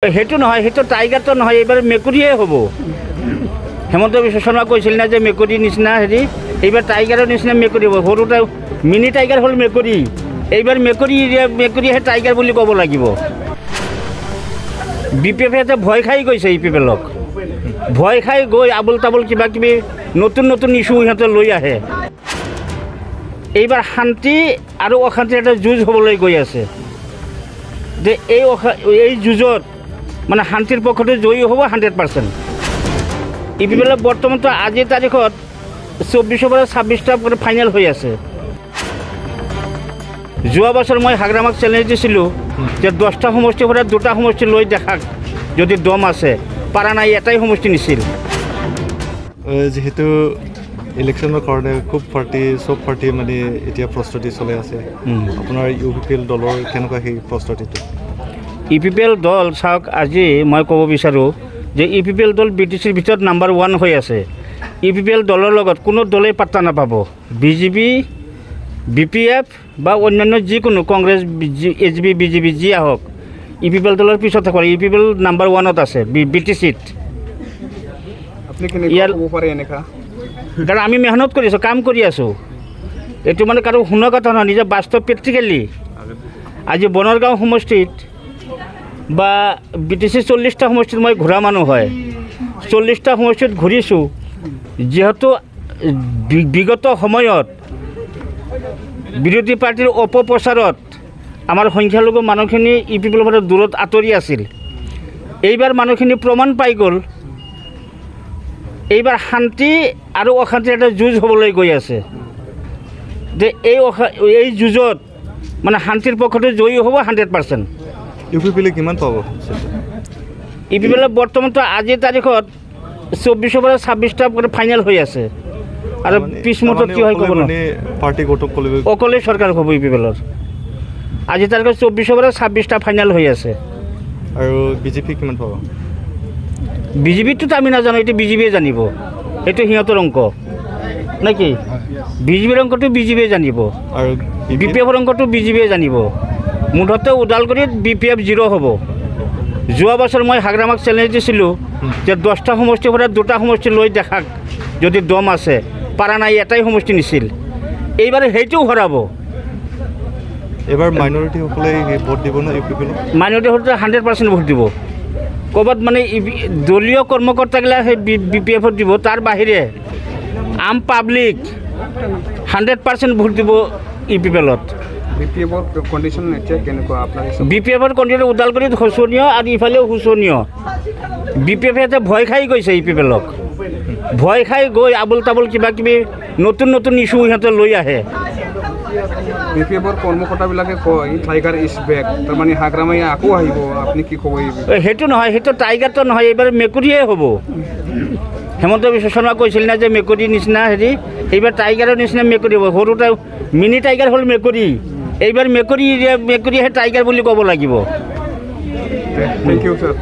সেইটো নহয়, সেইটো টাইগাৰটো নহয়, এইবাৰ মেকুৰীয়ে হ'ব। হেমন্ত বিশ্ব শৰ্মা কৈছিল না যে মেকুৰীৰ নিচিনা হেৰি, এইবাৰ টাইগাৰৰ নিচিনা মেকুৰী হ'ব। সৰুটা মিনি টাইগাৰ হ'ল মেকুৰী, এইবাৰ মেকুৰীহে টাইগাৰ বুলি ক'ব লাগিব। BPF-এ ভয় খাই গৈছে ইপিপিএলক, ভয় খাই গৈ আবুল তাবুল কিবা কিবি নতুন নতুন ইছ্যু সিহঁতে লৈ আহে। এইবাৰ শান্তি আৰু অশান্তিৰ এটা যুঁজ হ'বলৈ গৈ আছে যে এই যুঁজত মানে শান্তিৰ পক্ষতে জয়ী হ'ব 100%। ইপিপিএলৰ বৰ্তমানতো আজিৰ তাৰিখত 24ৰ পৰা 26টা ফাইনেল হৈ আছে। যোৱা বছৰ মই হাগ্ৰামাক চেলেঞ্জ দিছিলোঁ যে 10টা সমষ্টিৰ পৰা 2টা সমষ্টি লৈ দেখাক যদি দম আছে, পাৰা নাই এটাই সমষ্টি নিছিল। যেহেতু ইলেকশ্যনৰ কাৰণে খুব চব পাৰ্টি মানে এতিয়া প্ৰস্তুতি চলাই আছে, আপোনাৰ ইউপিপিএল দলৰ কেনেকুৱা সেই প্ৰস্তুতিটো? ইপিপিএল দল চাওক, আজি মই ক'ব বিচাৰোঁ যে ইপিপিএল দল BTCৰ ভিতৰত নাম্বাৰ 1 হৈ আছে। ইপিপিএল দলৰ লগত কোনো দলেই পাত্তা নাপাব। BJP, BPF বা অন্যান্য যিকোনো কংগ্ৰেছ, HB, BJP যি আহক, ইপিপিএল দলৰ পিছত থাকিব। ইপিপিএল নাম্বাৰ 1ত আছে BTCত। কাৰণ আমি মেহনত কৰি আছোঁ, কাম কৰি আছোঁ। এইটো মানে কাৰো শুনা কথা নহয়, নিজৰ বাস্তৱ প্ৰেক্টিকেলি। আজি বনৰগাঁও সমষ্টিত বা BTC 40টা সমষ্টিত মই ঘূৰা মানুহ হয়, 40টা সমষ্টিত ঘূৰিছোঁ। যিহেতু বিগত সময়ত বিৰোধী পাৰ্টীৰ অপপ্ৰচাৰত আমাৰ সংখ্যালঘু মানুহখিনি ইপিপিএলৰ পৰা দূৰত আঁতৰি আছিল। এইবাৰ মানুহখিনি প্ৰমাণ পাই গ'ল, এইবাৰ শান্তি আৰু অশান্তিৰ এটা যুঁজ হ'বলৈ গৈ আছে যে এই যুঁজত মানে শান্তিৰ পক্ষতে জয়ী হ'ব 100%। ইউপিপিএলে কিমান পাব? ইপিপিএলৰ বৰ্তমানতো আজিৰ তাৰিখত 24ৰ পৰা 26টা ফাইনেল হৈ আছে। আৰু পিছমুহূৰ্তত কি হয় ক'ব নোৱাৰোঁ, অকলে চৰকাৰ হ'ব ইপিপিএলৰ। আজিৰ তাৰিখত 24ৰ পৰা 26টা ফাইনেল হৈ আছে। আৰু BJP কিমান পাব? BJPটোতো আমি নাজানো, এইটো BJPয়ে জানিব, সেইটো সিহঁতৰ অংক নে কি? BJPৰ অংকটো BJPয়ে জানিব, আৰু BPFৰ অংকটো BJPয়ে জানিব। মুঠতে ওদালগুৰিত BPF 0 হ'ব। যোৱা বছৰ মই হাগ্ৰামাক চেলেঞ্জ দিছিলোঁ যে 10টা সমষ্টিৰ পৰা 2টা সমষ্টি লৈ দেখাক যদি দম আছে, পাৰা নাই এটাই সমষ্টি নিছিল। এইবাৰ সেইটোও হৰাব। এইবাৰ মাইনৰিটিসকলে ভোট দিব ন ইউপিপিএলত? মাইনৰিটিসকলে 100% ভোট দিব। ক'ৰবাত মানে দলীয় কৰ্মকৰ্তাগিলা সেই BPFত দিব, তাৰ বাহিৰে আম পাব্লিক 100% ভোট দিব ইউপিপিএলত। BPFৰ কণ্ডিশ্যন এতিয়া কেনেকুৱা আপোনাৰ? BPFৰ কণ্ডিশ্যন ওদালগুৰিত শোচনীয় আৰু ইফালেও শোচনীয়। BPF-এ ভয় খাই গৈছে ইপিপিএলক, ভয় খাই গৈ আবুল তাবুল কিবা কিবি নতুন নতুন ইছ্যু সিহঁতে লৈ আহে। BPFৰ কৰ্মকৰ্তাবিলাকে কয় টাইগাৰ ইজ বেক, তাৰমানে হাগ্ৰামাই আকৌ আহিব, আপুনি কি ক'ব? সেইটো নহয়, সেইটো টাইগাৰটো নহয়, এইবাৰ মেকুৰীয়ে হ'ব। হেমন্ত বিশ্ব শৰ্মা কৈছিল না যে মেকুৰীৰ নিচিনা হেৰি, এইবাৰ টাইগাৰৰ নিচিনা মেকুৰী হ'ব। সৰুটা মিনি টাইগাৰ হ'ল মেকুৰী, এইবাৰ মেকুৰীহে টাইগাৰ বুলি ক'ব লাগিব। Thank you sir.